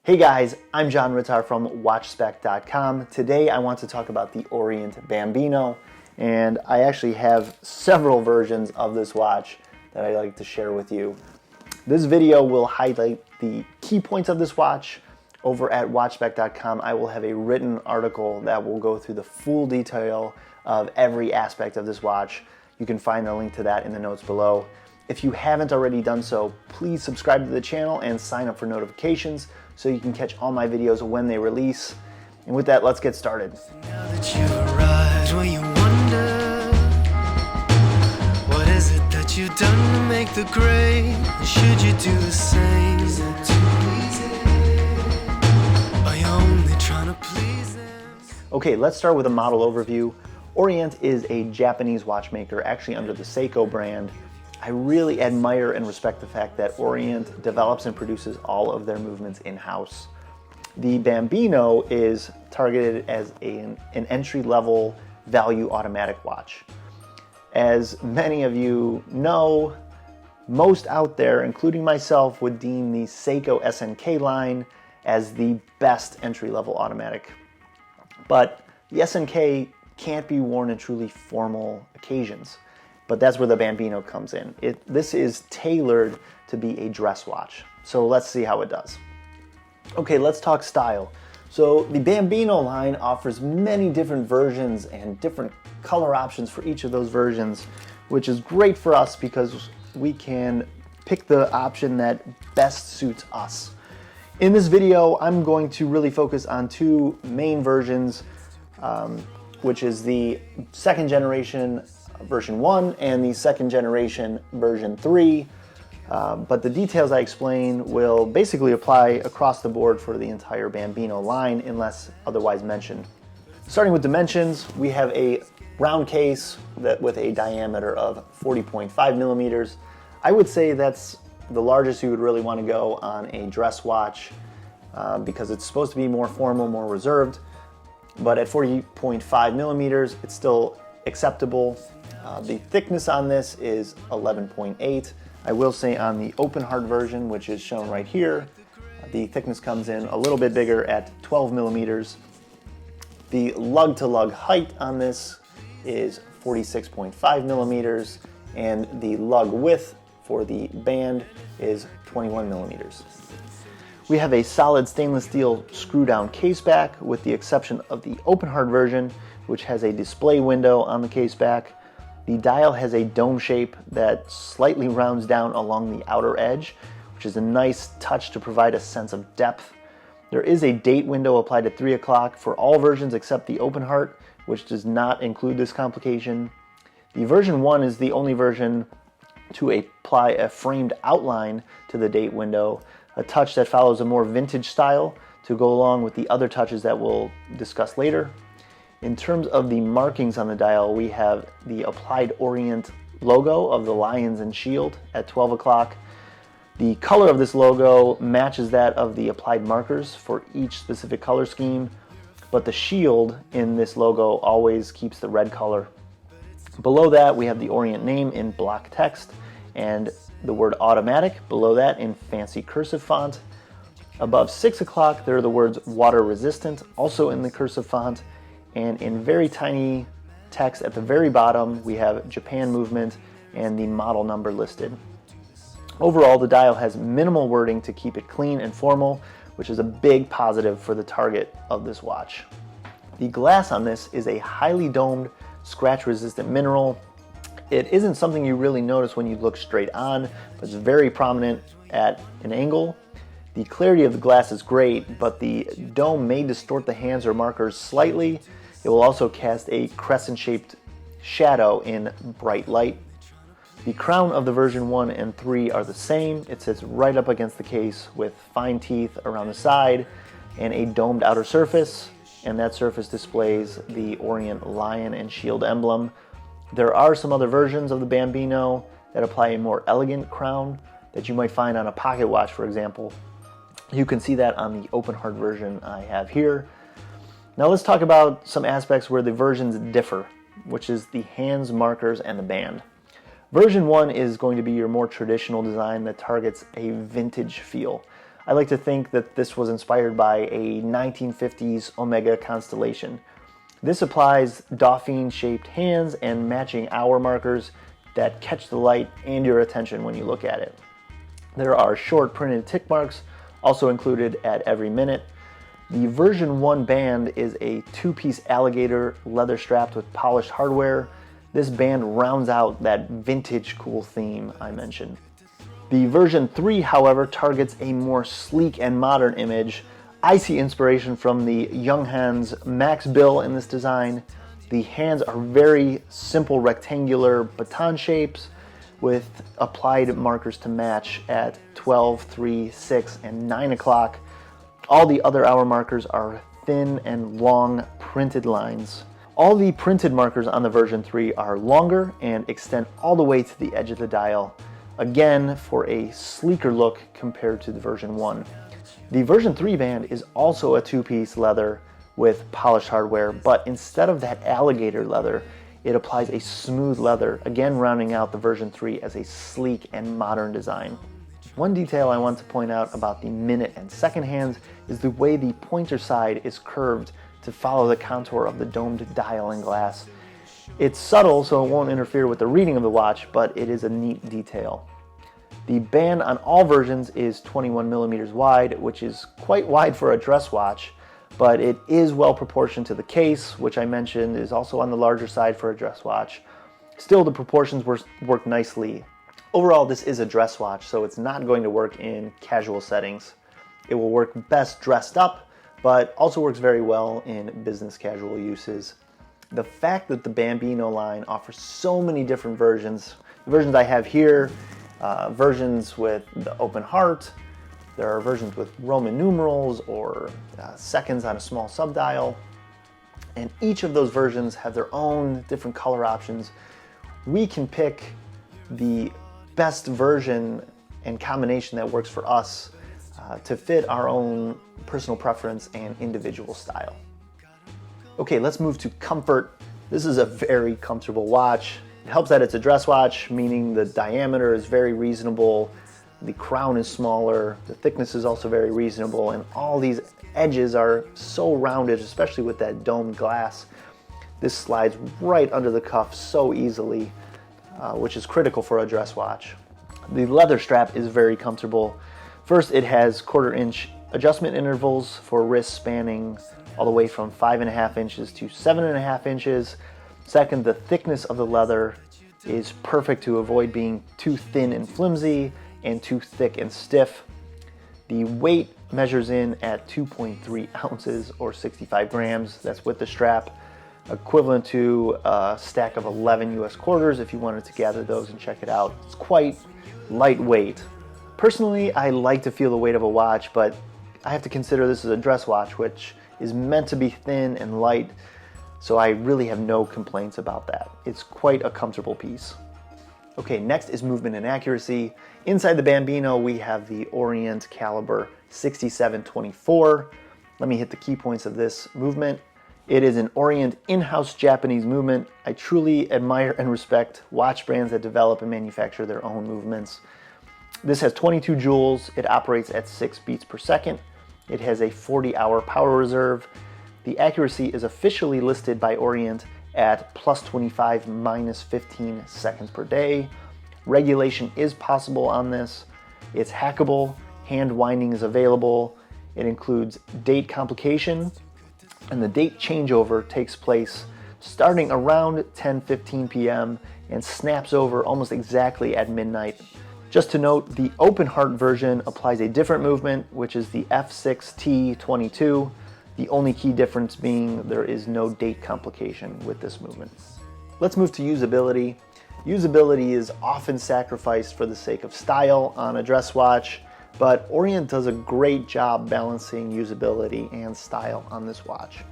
Hey guys, I'm John Ritzar from WatchSpec.com. Today I want to talk about the Orient Bambino, and I actually have several versions of this watch that I'd like to share with you. This video will highlight the key points of this watch. Over at WatchSpec.com, I will have a written article that will go through the full detail of every aspect of this watch. You can find the link to that in the notes below. If you haven't already done so, please subscribe to the channel and sign up for notifications so you can catch all my videos when they release. And with that, let's get started. Now that you arrived, will you wonder what is it that you've done to make the grade? And should you do the same? Is that too easy? Are you only trying to please them? Okay, let's start with a model overview. Orient is a Japanese watchmaker, actually under the Seiko brand. I really admire and respect the fact that Orient develops and produces all of their movements in-house. The Bambino is targeted as an entry-level value automatic watch. As many of you know, most out there, including myself, would deem the Seiko SNK line as the best entry-level automatic. But the SNK can't be worn in truly formal occasions. But that's where the Bambino comes in. This is tailored to be a dress watch. So let's see how it does. Okay, let's talk style. So the Bambino line offers many different versions and different color options for each of those versions, which is great for us because we can pick the option that best suits us. In this video, I'm going to really focus on two main versions, which is the second generation version 1 and the second generation version 3. But the details I explain will basically apply across the board for the entire Bambino line unless otherwise mentioned. Starting with dimensions, we have a round case with a diameter of 40.5 millimeters. I would say that's the largest you would really want to go on a dress watch because it's supposed to be more formal, more reserved. But at 40.5 millimeters, it's still acceptable. The thickness on this is 11.8. I will say on the open heart version, which is shown right here, the thickness comes in a little bit bigger at 12 millimeters. The lug-to-lug height on this is 46.5 millimeters, and the lug width for the band is 21 millimeters. We have a solid stainless steel screw-down case back, with the exception of the open heart version, which has a display window on the case back. The dial has a dome shape that slightly rounds down along the outer edge, which is a nice touch to provide a sense of depth. There is a date window applied at 3 o'clock for all versions except the open heart, which does not include this complication. The version 1 is the only version to apply a framed outline to the date window, a touch that follows a more vintage style to go along with the other touches that we'll discuss later. In terms of the markings on the dial, we have the applied Orient logo of the lions and shield at 12 o'clock. The color of this logo matches that of the applied markers for each specific color scheme, but the shield in this logo always keeps the red color. Below that, we have the Orient name in block text and the word automatic below that in fancy cursive font. Above 6 o'clock, there are the words water resistant, also in the cursive font. And in very tiny text at the very bottom, we have Japan movement and the model number listed. Overall, the dial has minimal wording to keep it clean and formal, which is a big positive for the target of this watch. The glass on this is a highly domed, scratch-resistant mineral. It isn't something you really notice when you look straight on, but it's very prominent at an angle. The clarity of the glass is great, but the dome may distort the hands or markers slightly. It will also cast a crescent-shaped shadow in bright light. The crown of the version 1 and 3 are the same. It sits right up against the case with fine teeth around the side and a domed outer surface, and that surface displays the Orient lion and shield emblem. There are some other versions of the Bambino that apply a more elegant crown that you might find on a pocket watch, for example. You can see that on the open heart version I have here. Now let's talk about some aspects where the versions differ, which is the hands, markers, and the band. Version 1 is going to be your more traditional design that targets a vintage feel. I like to think that this was inspired by a 1950s Omega constellation. This applies Dauphine-shaped hands and matching hour markers that catch the light and your attention when you look at it. There are short printed tick marks also included at every minute. The version 1 band is a 2-piece alligator leather strapped with polished hardware. This band rounds out that vintage cool theme I mentioned. The version 3, however, targets a more sleek and modern image. I see inspiration from the Younghan's Max Bill in this design. The hands are very simple rectangular baton shapes with applied markers to match at 12, 3, 6, and 9 o'clock. All the other hour markers are thin and long printed lines. All the printed markers on the version 3 are longer and extend all the way to the edge of the dial, again for a sleeker look compared to the version 1. The version 3 band is also a 2-piece leather with polished hardware, but instead of that alligator leather, it applies a smooth leather, again rounding out the version 3 as a sleek and modern design. One detail I want to point out about the minute and second hands is the way the pointer side is curved to follow the contour of the domed dial and glass. It's subtle, so it won't interfere with the reading of the watch, but it is a neat detail. The band on all versions is 21 millimeters wide, which is quite wide for a dress watch, but it is well proportioned to the case, which I mentioned is also on the larger side for a dress watch. Still, the proportions work nicely. Overall, this is a dress watch, so it's not going to work in casual settings. It will work best dressed up, but also works very well in business casual uses. The fact that the Bambino line offers so many different versions, the versions I have here, versions with the open heart, there are versions with Roman numerals or seconds on a small subdial, and each of those versions have their own different color options. We can pick the best version and combination that works for us to fit our own personal preference and individual style. Okay, let's move to comfort. This is a very comfortable watch. It helps that it's a dress watch, meaning the diameter is very reasonable, the crown is smaller, the thickness is also very reasonable, and all these edges are so rounded, especially with that domed glass. This slides right under the cuff so easily, which is critical for a dress watch. The leather strap is very comfortable. First, it has 1/4 inch adjustment intervals for wrists spanning all the way from 5.5 inches to 7.5 inches. Second, the thickness of the leather is perfect to avoid being too thin and flimsy and too thick and stiff. The weight measures in at 2.3 ounces or 65 grams. That's with the strap, equivalent to a stack of 11 US quarters if you wanted to gather those and check it out. It's quite lightweight. Personally, I like to feel the weight of a watch, but I have to consider this is a dress watch, which is meant to be thin and light, so I really have no complaints about that. It's quite a comfortable piece. Okay, next is movement and accuracy. Inside the Bambino, we have the Orient caliber 6724. Let me hit the key points of this movement. It is an Orient in-house Japanese movement. I truly admire and respect watch brands that develop and manufacture their own movements. This has 22 joules. It operates at 6 beats per second. It has a 40-hour power reserve. The accuracy is officially listed by Orient at +25, -15 seconds per day. Regulation is possible on this. It's hackable. Hand winding is available. It includes date complication, and the date changeover takes place starting around 10:15 p.m. and snaps over almost exactly at midnight. Just to note, the open heart version applies a different movement, which is the F6T22. The only key difference being there is no date complication with this movement. Let's move to usability. Usability is often sacrificed for the sake of style on a dress watch, but Orient does a great job balancing usability and style on this watch.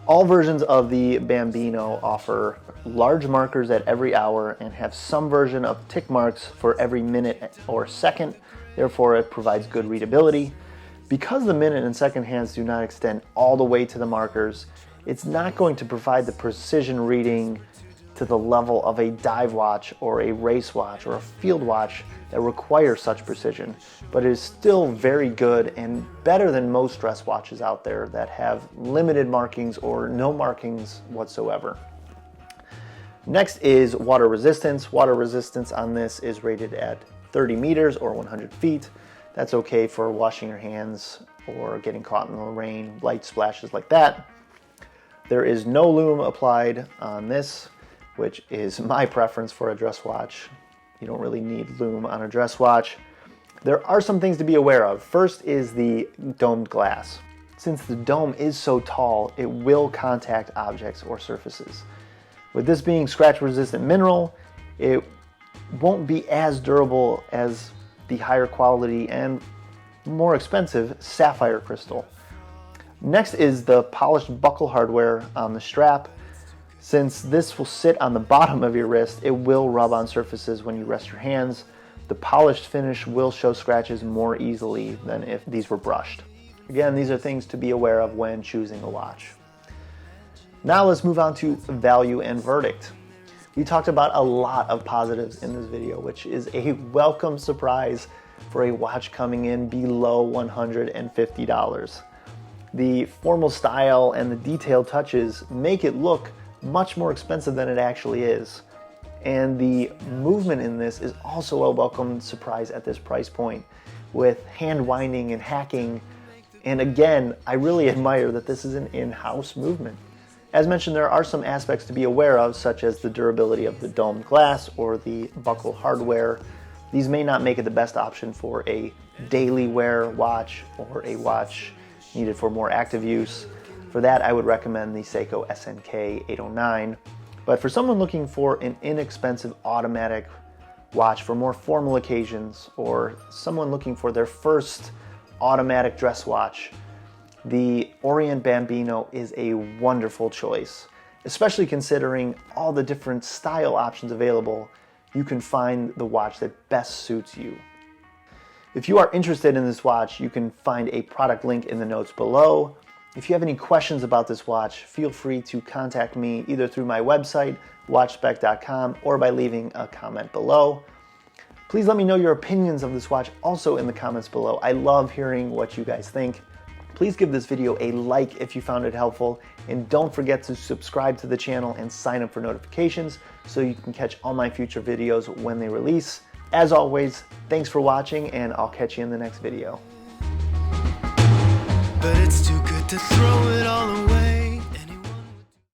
All versions of the Bambino offer large markers at every hour and have some version of tick marks for every minute or second. Therefore, it provides good readability. Because the minute and second hands do not extend all the way to the markers, it's not going to provide the precision reading to the level of a dive watch or a race watch or a field watch that require such precision, but it is still very good and better than most dress watches out there that have limited markings or no markings whatsoever. Next is water resistance. Water resistance on this is rated at 30 meters or 100 feet. That's okay for washing your hands or getting caught in the rain, light splashes like that. There is no lume applied on this, which is my preference for a dress watch. You don't really need lume on a dress watch. There are some things to be aware of. First is the domed glass. Since the dome is so tall, it will contact objects or surfaces. With this being scratch-resistant mineral, it won't be as durable as the higher quality and more expensive sapphire crystal. Next is the polished buckle hardware on the strap. Since this will sit on the bottom of your wrist, it will rub on surfaces when you rest your hands. The polished finish will show scratches more easily than if these were brushed. Again, these are things to be aware of when choosing a watch. Now let's move on to value and verdict. We talked about a lot of positives in this video, which is a welcome surprise for a watch coming in below $150. The formal style and the detailed touches make it look much more expensive than it actually is. And the movement in this is also a welcome surprise at this price point, with hand winding and hacking. And again, I really admire that this is an in-house movement. As mentioned, there are some aspects to be aware of, such as the durability of the domed glass or the buckle hardware. These may not make it the best option for a daily wear watch or a watch needed for more active use. For that, I would recommend the Seiko SNK809. But for someone looking for an inexpensive automatic watch for more formal occasions, or someone looking for their first automatic dress watch, the Orient Bambino is a wonderful choice. Especially considering all the different style options available, you can find the watch that best suits you. If you are interested in this watch, you can find a product link in the notes below. If you have any questions about this watch, feel free to contact me either through my website, watchspec.com, or by leaving a comment below. Please let me know your opinions of this watch also in the comments below. I love hearing what you guys think. Please give this video a like if you found it helpful, and don't forget to subscribe to the channel and sign up for notifications so you can catch all my future videos when they release. As always, thanks for watching, and I'll catch you in the next video. But it's too good to throw it all away.